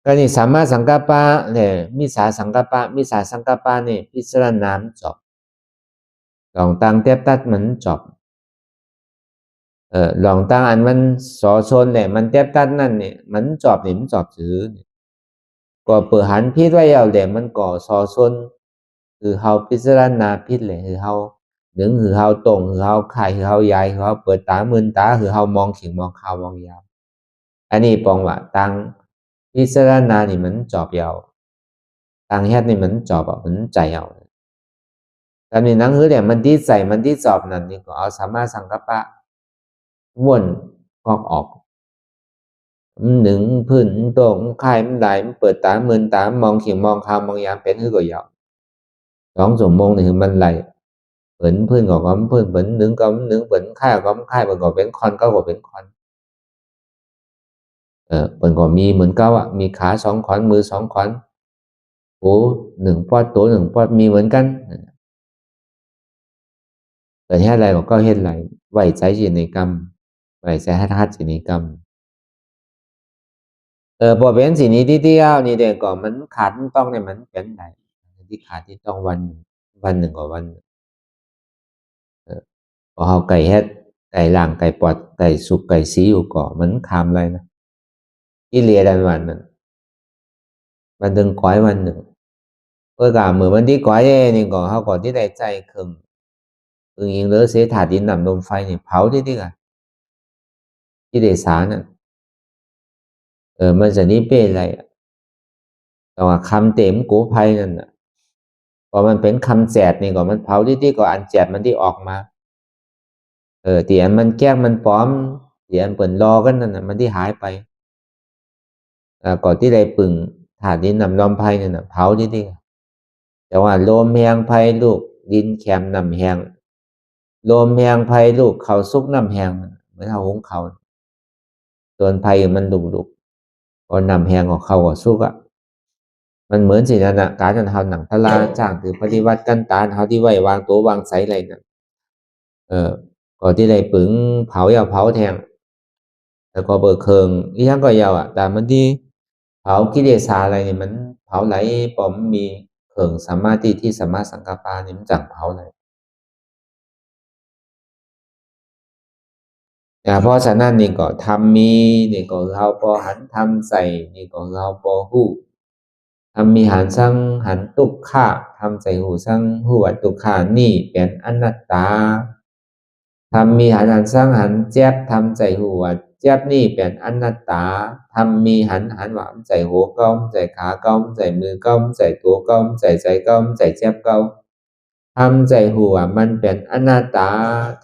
ก็นี่สัมมาสังกัปปะเนี่ยมิจฉาสังกัปปะมิจฉาสังกัปปะนี่พิจารณาจบลองตั้งเทียบตัดมันจบลองตั้งอันมันสอชนเนี่ยมันเทียบตัดนั่นเนี่ยมันจบนี่มันจบถือก็เปิดหันพิษไว้เอาเดี๋ยวมันก่อสอชนคือเฮาพิจารณาพิษเลยคือเฮาหนึ่งคือเฮาตรงคือเฮาไข่คือเฮาใหญ่คือเฮาเปิดตามื่นตาคือเฮามองขิงมองขาวมองยาวอันนี้ปองว่าตั้งพิจารณานี่มันจอบยาวตั้งเฮ็ดนี่มันจอบมันใจเอาแต่ในหนังสือเนี่ยมันที่ใส่มันที่จอบนั่นนี่ก็เอาสัมมาสังกัปปะวนกอกออกหนึ่งพื้นตรงไข่มันได้มันเปิดตามื่นตามองขิงมองขาวมองยาวเป็นคือก็ยาว2 ชั่วโมงนี่คือมันไหลเปิดพื้นก็ก้มพื้นเปิดหนึ่งก็หนึ่งเปิดไข่ก็ไข่เปิดก็เป็นคอนก็เป็นคอนเปิดก็มีเหมือนกันมีขา2 ขอนมือ2 ขอนหู1 ปอดตัว1 ปอดมีเหมือนกันเกิดเหตุอะไรก็เหตุอะไรไว้ใจจิตในกรรมไว้ใจให้ทัดจิตในกรรมพอเป็นสิ่งนี้ที่เดียวนี่เด็กก็มันขาดมันต้องเนี่ยมันเป็นไหนที่ขาดที่ต้องวันหนึ่งกว่าวันพอเขาไก่เฮ็ดไก่ล่างไก่ปอดไก่สุกไก่สีอยู่ก่อมันคามอะไรนะที่เรียนวันนั้นวันหนึ่งก้อยวันหนึ่งcả mườiวันที่ก้อยนี่ก็เขาก็ที่ได้ใจคึงยิงเหลือเสียถาดินนำลมไฟนี่เผาที่กันที่ได้สารน่ะมันจะนี่เป็นอะไรแต่ว่าคำเต็มกู้ภัยนั่นน่ะพอมันเป็นคำแจดนี่ก็มันเผาที่ก็อันแจดมันที่ออกมาตีอันมันแก้มันปลอมตีอันเปิดรอกันนั่นน่ะมันที่หายไปก่อนที่ได้ปึงถาดินนำลมไฟนั่นน่ะเผาที่แต่ว่าโลมแหงไฟลูกดินแคมนำแหงโลมแหงไฟลูกเขาซุกน้ำแหงเหมือนเขาหุงเขาส่วนไฟมันดุพอนำแหงของเขาก็ซุกมันเหมือนสิ่งนั้นนะการทำหนังทลาจ้างถือปฏิวัติกันตาเขาที่ไว้วางตัววางใสอะไรนั่นก่อนที่ได้ปึงเผาเผาแทงแล้วก็เบิกเคิงอีกทั้งก็ยาวแต่มันที่เผากิเลสอะไรเนี่ยมัน เผาไหลบ่มีเพิงสมาธิที่สัมมาสังกัปปะนี่มันจังเผาไหลเพราะฉะนั้นนี่ก็ธรรมมีนี่ก็เราบ่หันทำใส่นี่ก็เราบ่ฮู้ธรรมมีหันสังหันทุกขะทำใส่หูสังหูว่าทุกขะนี่เป็นอนัตตาธรรมมีหันสังหันเจ็บทำใจหูว่าเจ็บนี่เป็นอนัตตาธรรมมีหันว่าใจหัวเก่าใจขาเก่าใจมือเก่าใจตัวเก่าใจเก่าใจเจ็บเก่าทำใจหูว่ามันเป็นอนัตตา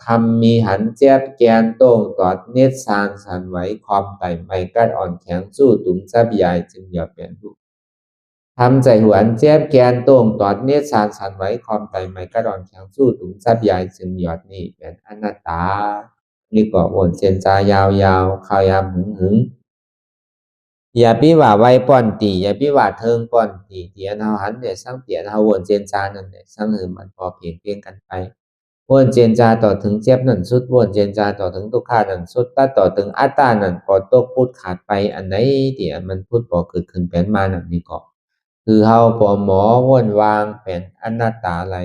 ธรรมมีหันเจ็บแกนโต้งตอดเนตรสานสันไหวความไตไม่กัดอ่อนแข็งสู้ตุมซับยายจึงอย่าเปลี่ยนรูปทำใจหวนเจ็บแกนโต้งตอดเนตรสานสันไหวความไตไม่กัดอ่อนแข็งสู้ตุมซับยายจึงหยอดนี่เป็นอนัตตานี่ก็วนเส้นจายาวๆข้าวยามหึงอย่าพิว่าไว้ป้อนตีอย่าพิว่าเทิงป้อนตีเตียนเฮาหันได้สังเตียนเฮาวนเส้นจานั่นแหละสังหือมันพอเพียงกันไปวนเจนจาต่อถึงเจ็บนั่นสุดวนเจนจาต่อถึงทุกขานั่นสุดถ้าต่อถึงอัตตานั่นพอตกพุทธขาดไปอันไหนที่มันพุทธบ่เกิดขึ้นเป็นมานั่นนี่ก็คือเฮาบ่หมอวนวางเป็นอนัตตาไหล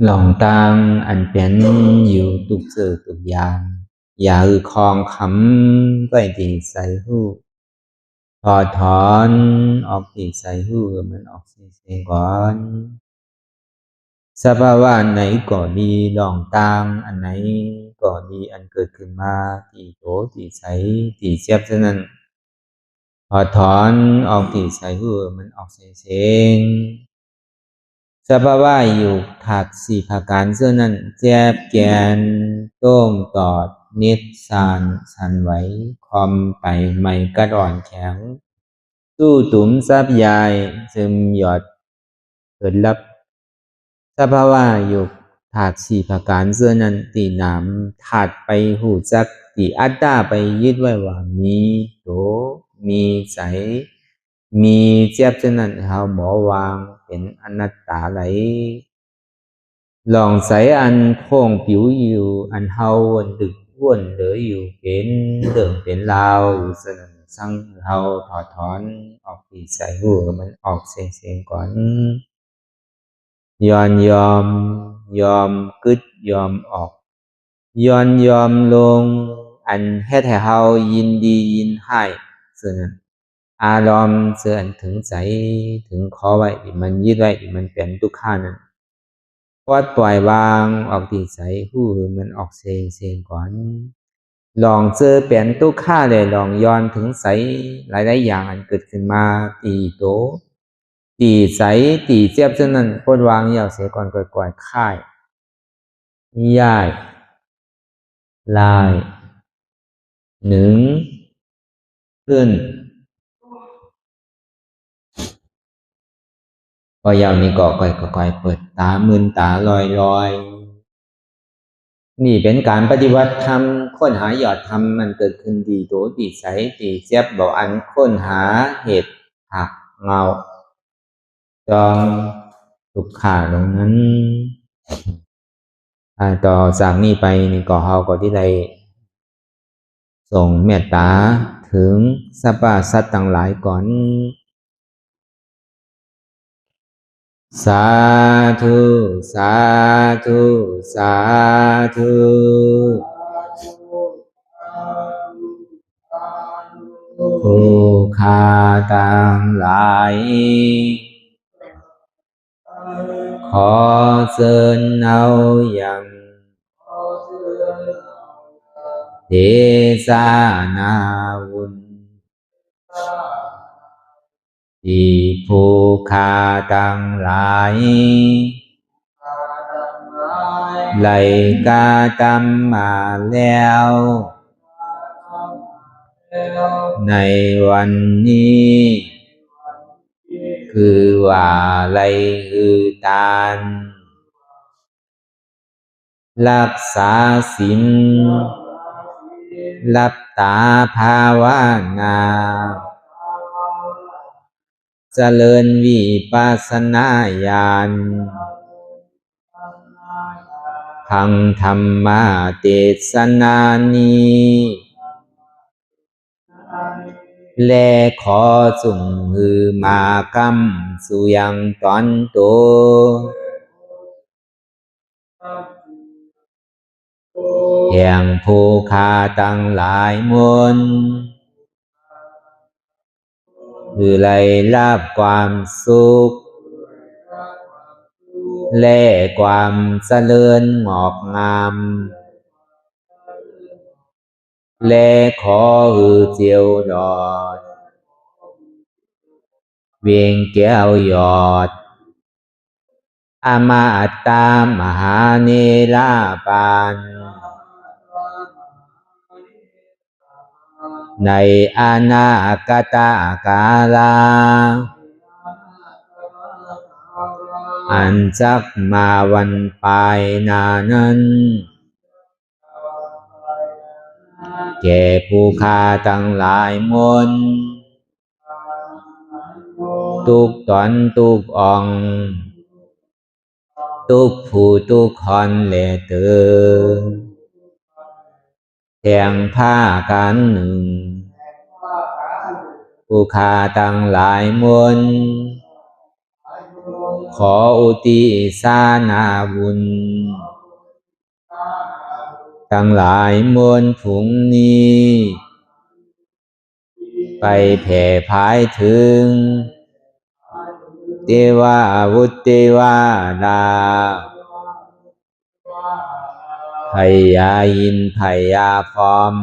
หลองตังอันเป็นอยู่ตุกเจอตุกยามอย่าคลองคำไปตีใส่หูพอถอนออกตีใส่หูมันออกเสียงก่อนสภาวะไหนก็ดีหลองตังอันไหนก็ดีอันเกิดขึ้นมาตีโตตีใสตีเสียบฉะนั้นพอถอนออกตีใส่หูมันออกเสียงสภาวะอยู่ถักสี่ภาการเสื้อนั้นแจบแกนต้งตอดนิดสานสันไหวคอมไปไม่กระดอนแข็งสู้ตุ๋มซับยายซึมหยอดเกิดลับสภาวะอยู่ถักสี่ภาการเสื้อนั้นตีหนามถัดไปหูจักตีอัตตาไปยึดไว้ว่ามีโตมีใสมีเจ็บฉะนั้นเฮาหมอวางเป็นอนัตตาไหลลองใสอันโค้งผิวอยู่อันเฮาวนดึกวนเหลืออยู่เป็นเรื่องเป็นราวอยู่สนั่นสั่งเฮาถอดถอนออกปีใส่หูมันออกเสียงก่อนยอมกึดยอมออกยอมลงอันเฮ็ดให้เฮายินดียินให้ส่วนนั้นอารมณ์เสื่อถึงใจถึงขอไว้มันยึดไว้มันเป็นทุกขานั้นปล่อยวางออกที่ใจหูมันออกเสียงก่อนลองเจอเป็นทุกขาเลยลองย้อนถึงใสหลายอย่างอันเกิดขึ้นมาตีโตตีใสตีเจ็บฉะนั้นปลดวางยาวเสียก่อนก่อยค่ายย่ายลายหนึ่งขึ้นพอยาวนี้ก็ค่อยเปิดตามึนตาลอยนี่เป็นการปฏิบัติธรรมค้นหายอดธรรมมันเกิดขึ้นดีโตดีใสดีเจ็บบอกอันค้นหาเหตุหักเงาจองทุกขาตรงนั้นต่อจากนี้ไปนี่ก็เฮาก็ที่ได้ส่งเมตตาถึงสรรพสัตว์ต่างหลายก่อนสาธุสาธุสาธุผู้ฆ่าต่างหลายขอเชิญเอาอย่างเทศนาวุญที่ผู้ฆ่าต่างหลายไหลกาตามมาแล้วในวันนี้คือว่าไหลอือตานรักษาศีลหลับตาภาวนาเจริญวิปัสสนาญาณพังธรรมเทศนานี้และขอสุ่มหือมากรรมสุยังตอนโตแห่งผู้ฆ่าตั้งหลายมนคือไล่ลาบความสุขและความเจริญงอกงามและขอหือเจียวดอดเวียงแก้วยอดอมาตามหาเนรปานในอนาคตกาลาอันจักมาวันปลายนานั้นแก่ผู้ฆ่าตั้งหลายมนทุกตอนทุกองทุกผู้ทุกคนและเตือแทงผ้ากันหนึ่งผู้ฆ่าตั้งหลายมน ขออุทิศนาบุญทั้งหลายมวลผงนี้ไปแผ่พายถึงเทวาวุตเทวาดาพยายินพยาพรหม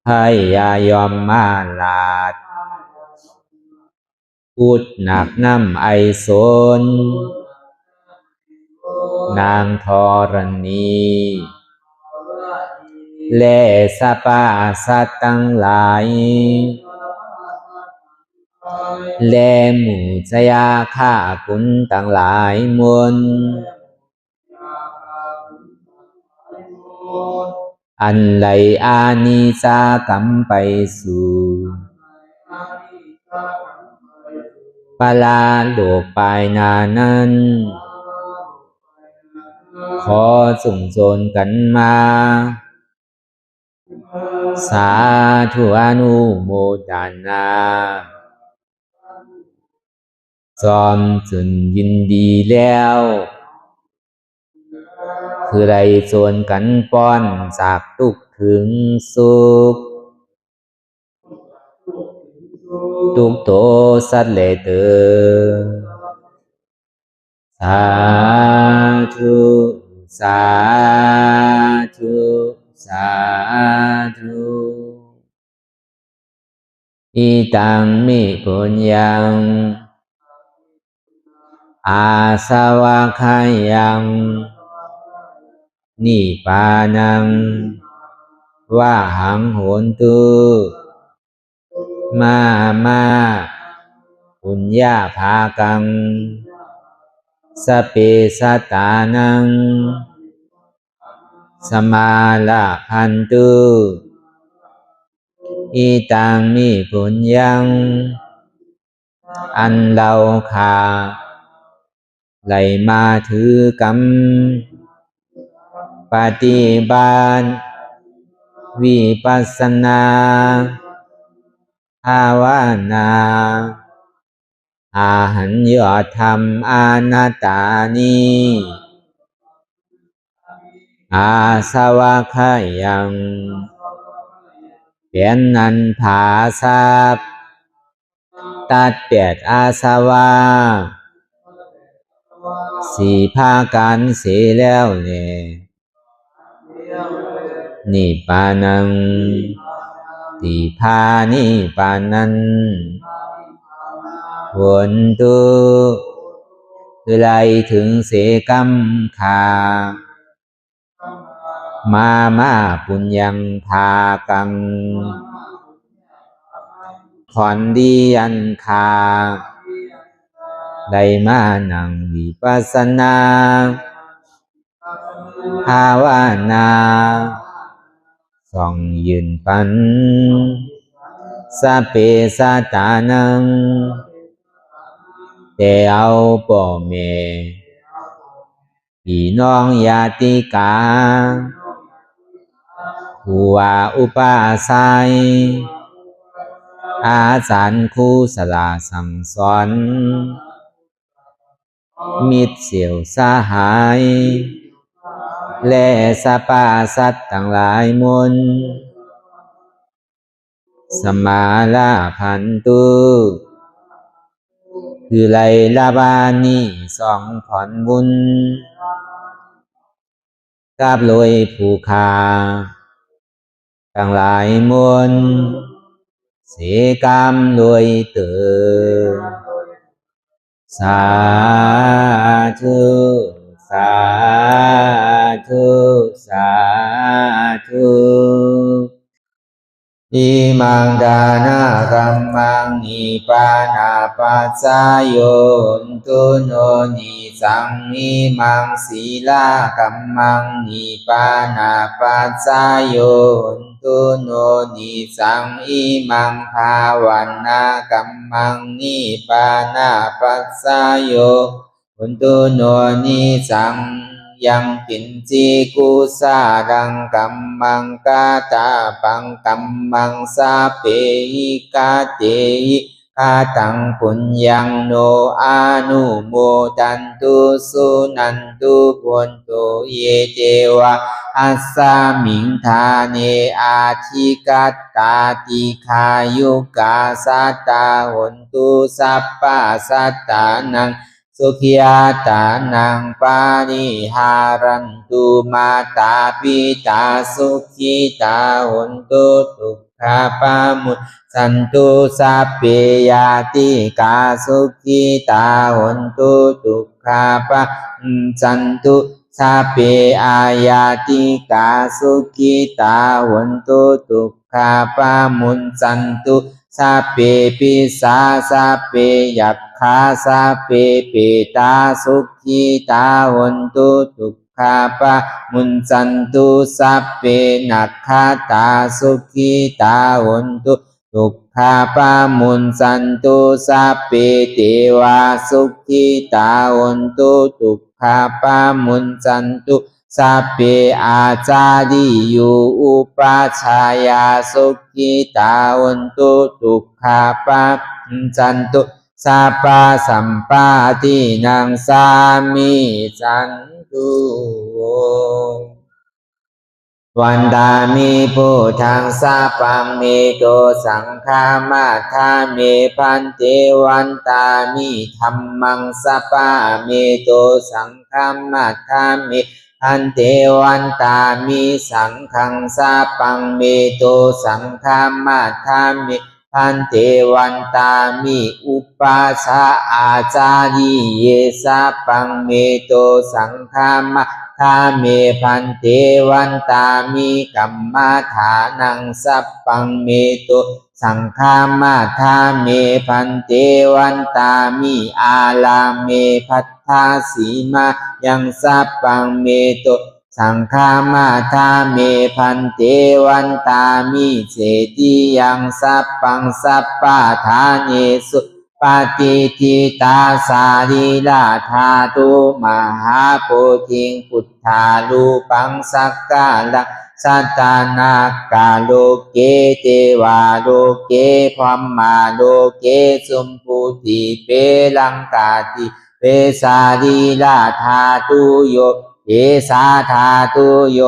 พยายอมมาลาดพูดหนักน้ำไอโซนนางธรณีและสรรพสัตว์ทั้งหลายและหมู่ชยาข้าคุณทั้งหลายมวลอันไหลอานิสากรรมไปสู่ปลาโลกปลายนานั้นขอส่งโจรกันมาสาธุอนุโมทนาจอมจุนยินดีแล้วคือไรโจรกันป้อนจากทุกข์ถึงสุขทุกโตสัตว์เลเตอสาธุสาธุสาธุอิตังมิปุญญังอาสวะคายังนิพพานังวะหังโหนตุมาปุญญาภากังสเปสัตตานังสมาลาพันตุอิตังมิปุญญังอันเราขาไหลมาถือกรรมปฏิบัติวิปัสสนาภาวนาอาหันยอดธรรมอานาตานีอาสวะคายังเป็นนันผาทรัพย์ตัดเปียดอาสวะสี่ภากันเสียแล้วเนี่ยนิพพานังติพานิพพานันผลตุคือไรถึงเสกรรมขามาปุญญังภากังขอนดีอันคาได้มานังวิปัสสนาภาวนาส่องยืนปันสเปสัตตานังแต่เอาป่อแม่พี่น้องญาติกาผู้ว่าอุปาสัยอาจารย์ครูสลาสั่งสอนมิตรเสี่ยวสหายและสรรพสัตว์ทั้งหลายมวลสมาลาพันตุคือไลลาบานีสองผ่อนบุญกับลอยผู้คาทั้งหลายมวลเสกรรมลอยเติมสาธุสาธุสาธุอิมังดานากัมมังนิปานาปัสสายโยนตุโนนิสังอิมังศีลากัมมังนิปานาปัสสายโยนตุโนนิสังอิมังภาวันนากัมมังนิปานาปัสสายโยนตุโนนิสังยังกินจีกุสาดังกัมมังกาตาปังกัมมังสาเปหิกาเตหิ คาตังปุญญังโนอานุโมดันตุสุนันตุพุนตุเยเจวะอัสสามิงทาเนอาทิกัตตาติขายุกาสัตตาหุนตุสัพพะสัตตานังสุขิยาตานังปานิหารันตุมาตาปิตาสุขิตาหุนตุทุกขาปามุสันตุสัพเพยาติกาสุขิตาหุนตุทุกขาปาสันตุสัพเพอายาติกาสุขิตาหุนตุทุกขาปามุสันตุสัพเพปิสาสัพเพยัคฆาสัพเพเปตาสุขิตาหุนตุทุกขาปามุสันตุสัพเพนัคขตาสุขิตาหุนตุทุกขาปามุสันตุสัพเพเทวาสุขิตาหุนตุทุกขาปามุสันตุสัพเพอาจาริยุอุปัชฌายาสุขิตาหุนตุทุกขาปามุสันตุสัพพะสัมปาทินังสามิสันตุวันตามิพุทธังสัพพังเมโตสังฆามาทาเมพันเตวันตามิธัมมังสัพพะเมโตสังฆามาทาเมพันเตวันตามิสังฆังสัพพังเมโตสังฆามาทาเมพันเตวันตามิอุปัสสะอาจาริเยสัพพังเมโตสังฆามาทาเมพันเตวันตามิกัมมาฐานังสัพพังเมโตสังฆามาทาเมพันเตวันตามิอาลาเมพัทธาสีมายังสัพพังเมโตสังฆามาทาเมพันเตวันตามิเสติยังสัพพังสัพพะทาเนสุปฏิทิตาสาริลาธาตุมหาโพธิงพุทธาลูปังสักกาลังสัตตานากาโลเกเทวาโลเกพรหมาโลเกสุมพุติเปลังกาติเปสาริลาธาตุโยเอสาธาตุโย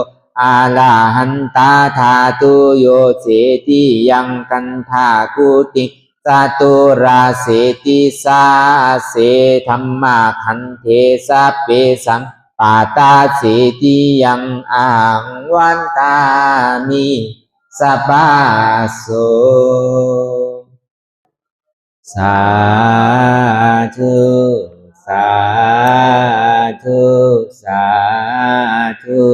อาลาหันตาธาตุโยเสติยังกันธากุติสตุราเสติสาเสธัมมาคันเทสะเปสังปาตาเสติยังอังวันตามิสัพพะโสสาธุสาธุสาธุ